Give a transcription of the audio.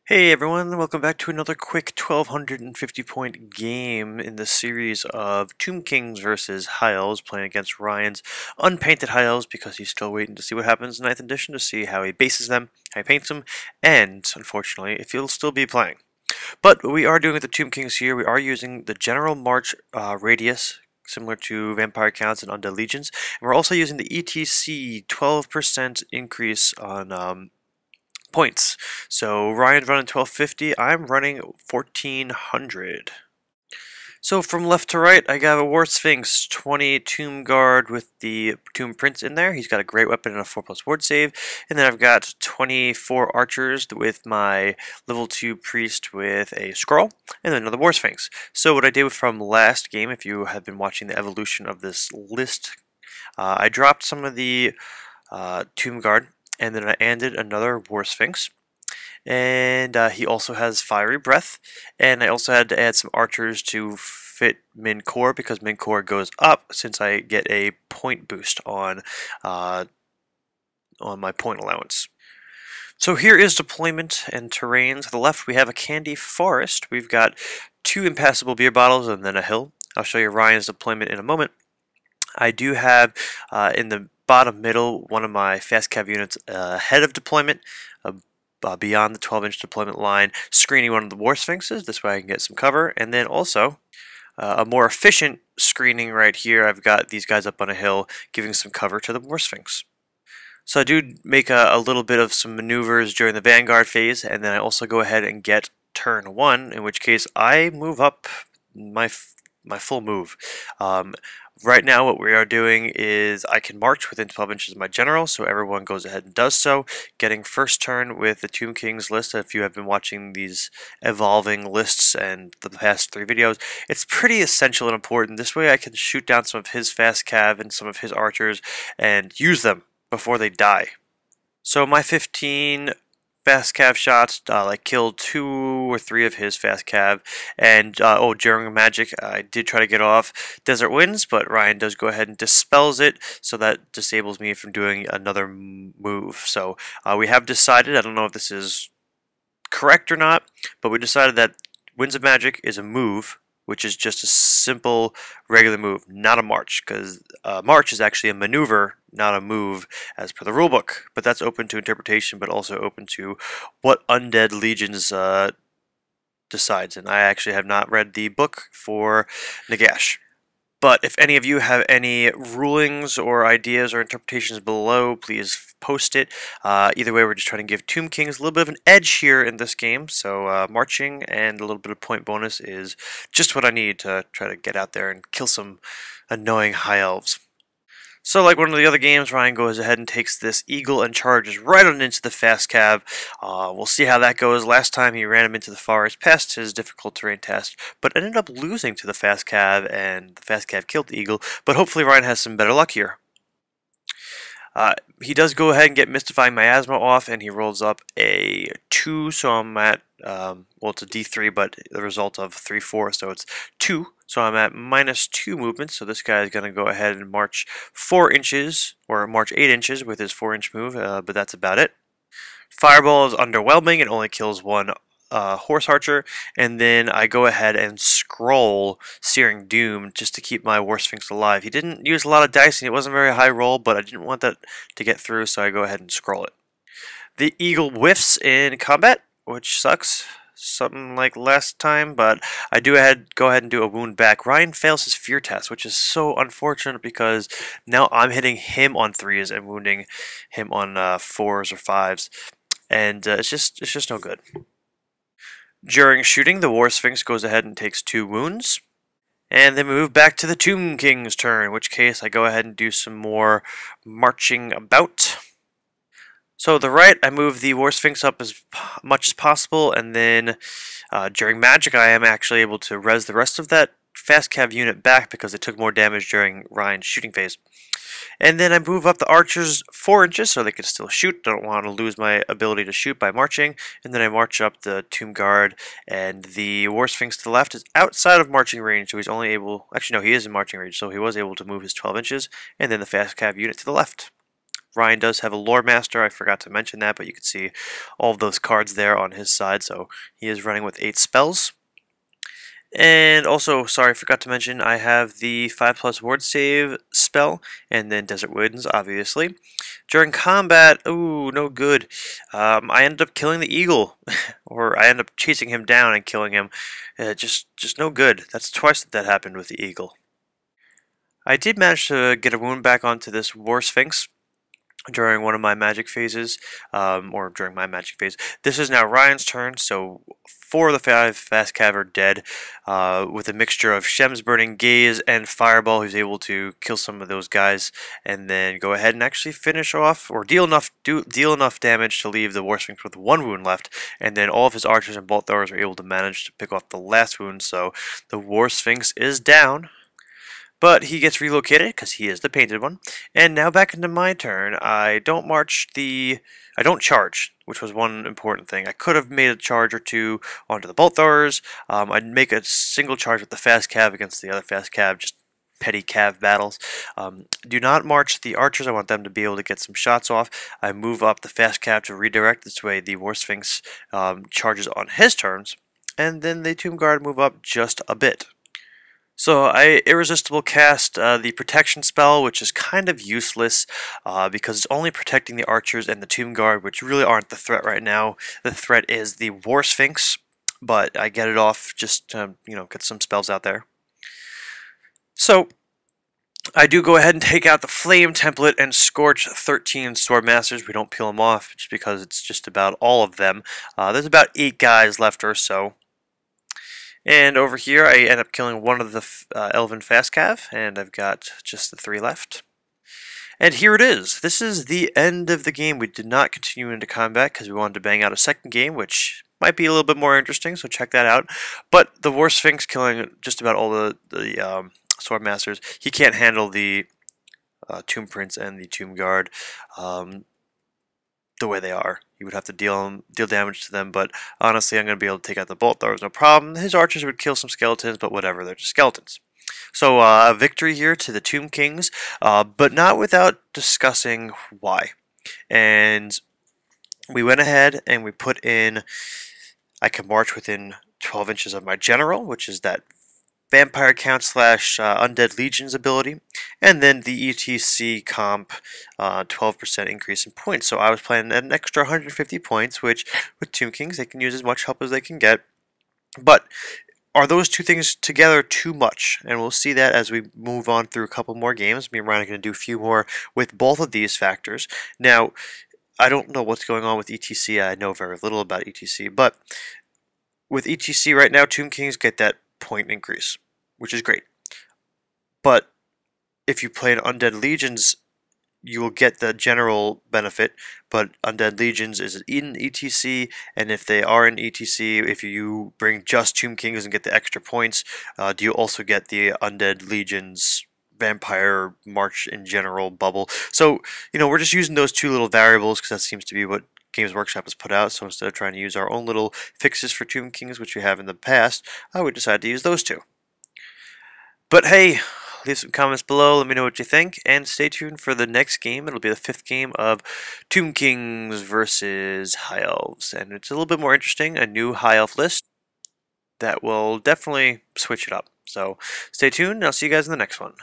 Hey everyone, welcome back to another quick 1250 point game in the series of Tomb Kings versus High Elves, playing against Ryan's unpainted High Elves because he's still waiting to see what happens in 9th edition, to see how he bases them, how he paints them, and unfortunately if he'll still be playing. But we are doing with the Tomb Kings here, we are using the general march radius, similar to Vampire Counts and Undead Legions, and we're also using the ETC 12% increase on points. So Ryan's running 1250, I'm running 1400. So from left to right, I got a War Sphinx, 20 Tomb Guard with the Tomb Prince in there. He's got a great weapon and a 4+ ward save. And then I've got 24 Archers with my level 2 Priest with a Scroll, and then another War Sphinx. So what I did from last game, if you have been watching the evolution of this list, I dropped some of the Tomb Guard, and then I added another War Sphinx. And he also has Fiery Breath, and I also had to add some archers to fit Min Core because Min Core goes up since I get a point boost on my point allowance. So here is deployment and terrain. To the left we have a candy forest. We've got 2 impassable beer bottles and then a hill. I'll show you Ryan's deployment in a moment. I do have in the bottom middle one of my fast cav units ahead of deployment, beyond the 12-inch deployment line, screening one of the War Sphinxes. This way I can get some cover. And then also a more efficient screening right here. I've got these guys up on a hill giving some cover to the War Sphinx. So I do make a little bit of some maneuvers during the Vanguard phase, and then I also go ahead and get turn 1, in which case I move up my full move. Right now what we are doing is I can march within 12 inches of my general, so everyone goes ahead and does so, getting first turn with the Tomb Kings list. If you have been watching these evolving lists and the past 3 videos, it's pretty essential and important. This way I can shoot down some of his fast cav and some of his archers and use them before they die. So my 15 fast cav shots killed 2 or 3 of his fast cav, and during magic I did try to get off Desert Winds, but Ryan does go ahead and dispels it, so that disables me from doing another move. So we have decided, I don't know if this is correct or not, but we decided that Winds of Magic is a move, which is just a simple regular move, not a march, because march is actually a maneuver, not a move as per the rulebook. But that's open to interpretation, but also open to what Undead Legions decides. And I actually have not read the book for Nagash. But if any of you have any rulings or ideas or interpretations below, please post it. Either way, we're just trying to give Tomb Kings a little bit of an edge here in this game. So marching and a little bit of point bonus is just what I need to try to get out there and kill some annoying high elves. So like one of the other games, Ryan goes ahead and takes this eagle and charges right on into the fast cav. We'll see how that goes. Last time he ran him into the forest, passed his difficult terrain test, but ended up losing to the fast cav, and the fast cav killed the eagle. But hopefully Ryan has some better luck here. He does go ahead and get Mystifying Miasma off, and he rolls up a 2, so I'm at, well, it's a D3, but the result of 3, 4, so it's 2. So I'm at -2 movement, so this guy is going to go ahead and march 4 inches, or march 8 inches with his 4-inch move, but that's about it. Fireball is underwhelming, it only kills 1 Horse Archer, and then I go ahead and scroll Searing Doom just to keep my War Sphinx alive. He didn't use a lot of dice and it wasn't a very high roll, but I didn't want that to get through, so I go ahead and scroll it. The Eagle whiffs in combat, which sucks, something like last time, but I do go ahead and do a wound back. Ryan fails his fear test, which is so unfortunate because now I'm hitting him on 3s and wounding him on 4s or 5s, and it's just no good. During shooting, the War Sphinx goes ahead and takes 2 wounds. And then we move back to the Tomb King's turn, in which case I go ahead and do some more marching about. So the right, I move the War Sphinx up as much as possible, and then during magic I am actually able to res the rest of that fast cav unit back because it took more damage during Ryan's shooting phase. And then I move up the archers 4 inches so they can still shoot. Don't want to lose my ability to shoot by marching. And then I march up the Tomb Guard, and the War Sphinx to the left is outside of marching range, so he's only able, actually no, he is in marching range, so he was able to move his 12 inches, and then the fast cav unit to the left. Ryan does have a Lore Master. I forgot to mention that, but you can see all of those cards there on his side. So he is running with 8 spells. And also, sorry, I forgot to mention, I have the 5+ ward save spell, and then Desert Winds, obviously. During combat, ooh, no good. I ended up killing the eagle, or I ended up chasing him down and killing him. Just no good. That's twice that happened with the eagle. I did manage to get a wound back onto this War Sphinx during one of my magic phases, or during my magic phase. This is now Ryan's turn, so 4 of the 5 fast cav are dead, with a mixture of Shem's Burning Gaze and Fireball. He's able to kill some of those guys, and then go ahead and actually finish off, or deal enough damage to leave the War Sphinx with 1 wound left, and then all of his archers and bolt throwers are able to manage to pick off the last wound, so the War Sphinx is down. But he gets relocated because he is the painted one. And now back into my turn. I don't charge, which was one important thing. I could have made a charge or two onto the bolt throwers. I'd make a single charge with the fast cav against the other fast cav, just petty cav battles. Do not march the archers. I want them to be able to get some shots off. I move up the fast cav to redirect. This way the War Sphinx charges on his turns. And then the Tomb Guard move up just a bit. So I irresistible cast the protection spell, which is kind of useless because it's only protecting the archers and the Tomb Guard, which really aren't the threat right now. The threat is the War Sphinx, but I get it off just to get some spells out there. So I do go ahead and take out the Flame template and scorch 13 Sword Masters. We don't peel them off just because it's just about all of them. There's about 8 guys left or so. And over here, I end up killing one of the Elven Fast Cav, and I've got just the 3 left. And here it is. This is the end of the game. We did not continue into combat because we wanted to bang out a second game, which might be a little bit more interesting, so check that out. But the War Sphinx killing just about all the Sword Masters. He can't handle the Tomb Prince and the Tomb Guard the way they are. You would have to deal damage to them, but honestly, I'm going to be able to take out the bolt throwers, no problem. His archers would kill some skeletons, but whatever, they're just skeletons. So a victory here to the Tomb Kings, but not without discussing why. And we went ahead and we put in, I can march within 12 inches of my general, which is that Vampire Count / Undead Legion's ability, and then the ETC comp 12% increase in points. So I was planning an extra 150 points, which with Tomb Kings they can use as much help as they can get. But are those two things together too much? And we'll see that as we move on through a couple more games. Me and Ryan are going to do a few more with both of these factors. Now, I don't know what's going on with ETC. I know very little about ETC, but with ETC right now, Tomb Kings get that point increase, which is great. But if you play an Undead Legions, you will get the general benefit, but Undead Legions is in ETC, and if they are in ETC, if you bring just Tomb Kings and get the extra points, do you also get the Undead Legions Vampire March in general bubble? So, we're just using those 2 little variables because that seems to be what Games Workshop has put out, so instead of trying to use our own little fixes for Tomb Kings, which we have in the past, we decided to use those 2. But hey, leave some comments below, let me know what you think, and stay tuned for the next game. It'll be the 5th game of Tomb Kings versus High Elves, and it's a little bit more interesting, a new High Elf list that will definitely switch it up. So stay tuned, and I'll see you guys in the next one.